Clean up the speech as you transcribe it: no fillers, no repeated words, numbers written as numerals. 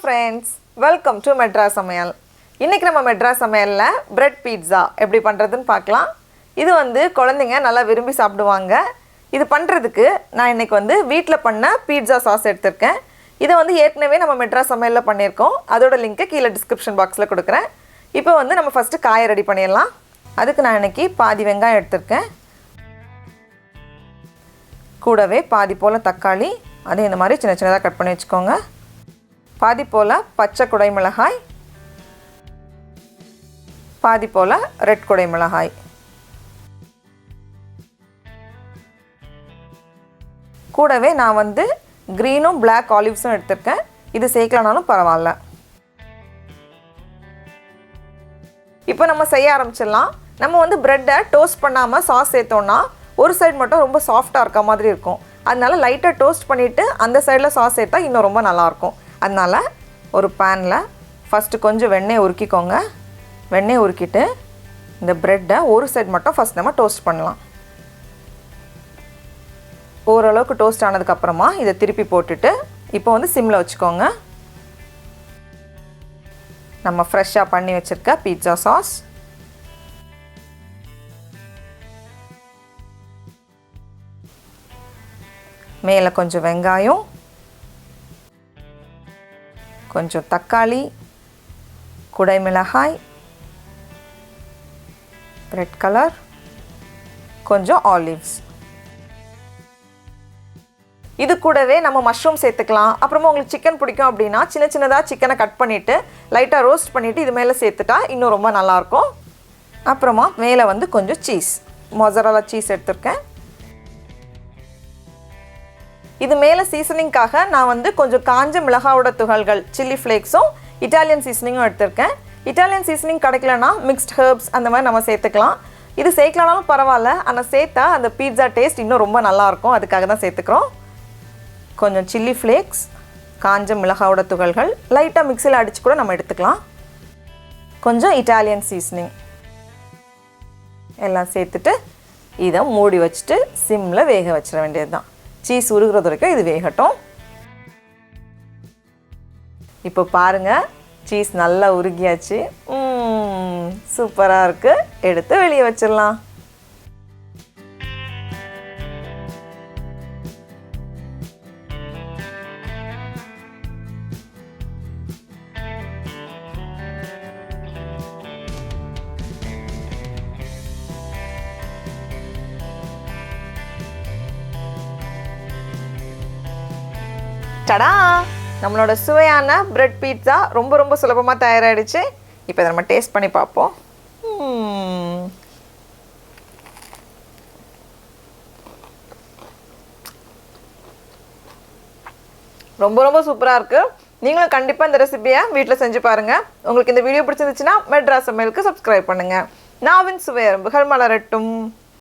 Friends, welcome to Madras சமையல். இன்றைக்கி நம்ம மெட்ராஸ் சமையலில் பிரெட் பீட்ஸா எப்படி பண்ணுறதுன்னு பார்க்கலாம். இது குழந்தைங்க நல்லா விரும்பி சாப்பிடுவாங்க. இது பண்ணுறதுக்கு நான் இன்றைக்கி வீட்டில் பண்ண பீட்ஸா சாஸ் எடுத்திருக்கேன். இதை ஏற்கனவே நம்ம மெட்ராஸ் சமையலில் பண்ணியிருக்கோம். அதோட லிங்க்கை கீழே டிஸ்கிரிப்ஷன் பாக்ஸில் கொடுக்குறேன். இப்போ நம்ம ஃபஸ்ட்டு காயை ரெடி பண்ணிடலாம். அதுக்கு நான் இன்றைக்கி பாதி வெங்காயம் எடுத்திருக்கேன். கூடவே பாதி போல் தக்காளி, அதே இந்த மாதிரி சின்ன சின்னதாக கட் பண்ணி வச்சுக்கோங்க. பாதி போல் பச்சை குடை மிளகாய், பாதி போல் ரெட் குடை மிளகாய், கூடவே நான் க்ரீனும் பிளாக் ஆலிவ்ஸும் எடுத்திருக்கேன். இது சேர்க்கலனாலும் பரவாயில்ல. இப்போ நம்ம செய்ய ஆரம்பிச்சிடலாம். நம்ம ப்ரெட்டை டோஸ்ட் பண்ணாமல் சாஸ் சேர்த்தோன்னா ஒரு சைடு மட்டும் ரொம்ப சாஃப்டாக இருக்க மாதிரி இருக்கும். அதனால லைட்டாக டோஸ்ட் பண்ணிவிட்டு அந்த சைடில் சாஸ் சேர்த்தா இன்னும் ரொம்ப நல்லாயிருக்கும். அதனால் ஒரு பேனில் ஃபஸ்ட்டு கொஞ்சம் வெண்ணெய் உருக்கிக்கோங்க. வெண்ணெய் உருக்கிட்டு இந்த ப்ரெட்டை ஒரு சைடு மட்டும் ஃபஸ்ட் நம்ம டோஸ்ட் பண்ணலாம். ஓரளவுக்கு டோஸ்ட் ஆனதுக்கப்புறமா இதை திருப்பி போட்டுட்டு இப்போ சிம்மில் வச்சுக்கோங்க. நம்ம ஃப்ரெஷ்ஷாக பண்ணி வச்சுருக்க பீட்சா சாஸ், மேலே கொஞ்சம் வெங்காயம், கொஞ்சம் தக்காளி, குடை மிளகாய், ரெட் கலர், கொஞ்சம் ஆலிவ்ஸ். இது கூடவே நம்ம மஷ்ரூம் சேர்த்துக்கலாம். அப்புறமா உங்களுக்கு சிக்கன் பிடிக்கும் அப்படின்னா சின்ன சின்னதாக சிக்கனை கட் பண்ணிவிட்டு லைட்டாக ரோஸ்ட் பண்ணிவிட்டு இது மேலே சேர்த்துட்டா இன்னும் ரொம்ப நல்லாயிருக்கும். அப்புறமா மேலே கொஞ்சம் சீஸ், மொசரல்லா சீஸ் எடுத்திருக்கேன். இது மேலே சீசனிங்காக நான் கொஞ்சம் காஞ்ச மிளகாவோட துகள்கள், சில்லி ஃப்ளேக்ஸும் இட்டாலியன் சீசனிங்கும் எடுத்திருக்கேன். இட்டாலியன் சீசனிங் கிடைக்கலனா மிக்ஸ்ட் ஹெர்ப்ஸ் அந்த மாதிரி நம்ம சேர்த்துக்கலாம். இது சேர்க்கலனாலும் பரவாயில்ல, ஆனால் சேர்த்தா அந்த பீட்சா டேஸ்ட் இன்னும் ரொம்ப நல்லாயிருக்கும். அதுக்காக தான் சேர்த்துக்கிறோம். கொஞ்சம் சில்லி ஃப்ளேக்ஸ், காஞ்ச மிளகாவோட துகள்கள் லைட்டாக மிக்சியில் அடித்து கூட நம்ம எடுத்துக்கலாம். கொஞ்சம் இட்டாலியன் சீசனிங் எல்லாம் சேர்த்துட்டு இதை மூடி வச்சுட்டு சிம்மில் வேக வச்சிட வேண்டியது தான். சீஸ் உருகிறது வரைக்கும் இது வேகட்டும். இப்போ பாருங்கள், சீஸ் நல்லா உருகியாச்சு. சூப்பராக இருக்குது. எடுத்து வெளியே வச்சிடலாம். டடா, நம்மளோட சுவையான பிரெட் பீட்சா ரொம்ப சுலபமாக தயாராகிடுச்சு. இப்போ இதை நம்ம டேஸ்ட் பண்ணி பார்ப்போம். ரொம்ப சூப்பராக இருக்குது. நீங்களும் கண்டிப்பாக இந்த ரெசிபியை வீட்டில் செஞ்சு பாருங்கள். உங்களுக்கு இந்த வீடியோ பிடிச்சிருந்துச்சுன்னா மெட்ராஸ் சமையலுக்கு சப்ஸ்கிரைப் பண்ணுங்கள். நாவின் சுவை அரும்புகள் மலரட்டும்.